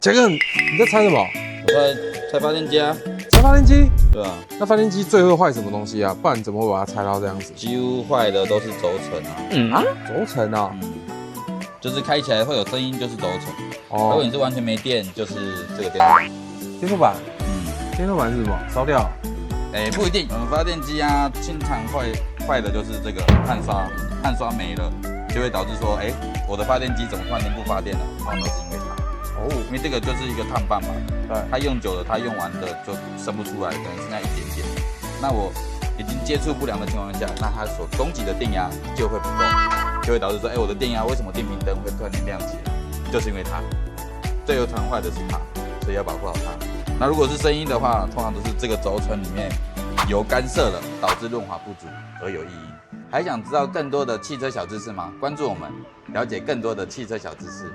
傑克，你在拆什麼？我在拆發電機啊。拆發電機？對啊。那發電機最會壞什麼東西啊？不然怎麼會把它拆到這樣子？幾乎壞的都是軸承啊。軸承啊？就是開起來會有聲音，就是軸承。哦。如果你是完全沒電，就是這個電路板。電路板？電路板是什麼？燒掉？不一定。發電機啊，經常壞的就是這個焊刷沒了，就會導致說，我的發電機怎麼突然間不發電了？通常都是因為它。哦，因為這個就是一個碳棒嘛，對，它用久了，它用完的就生不出來，可能剩下一點点。那我已經接觸不良的情況下，那它所供给的電壓就會不夠，就會導致說，我的電壓為什麼電瓶燈會突然間亮起來？就是因為它最有可能壞的是它，所以要保護好它。那如果是聲音的話，通常都是這個軸承裡面油乾澀了，導致潤滑不足而有異音。還想知道更多的汽車小知識嗎？關注我們，了解更多的汽車小知識。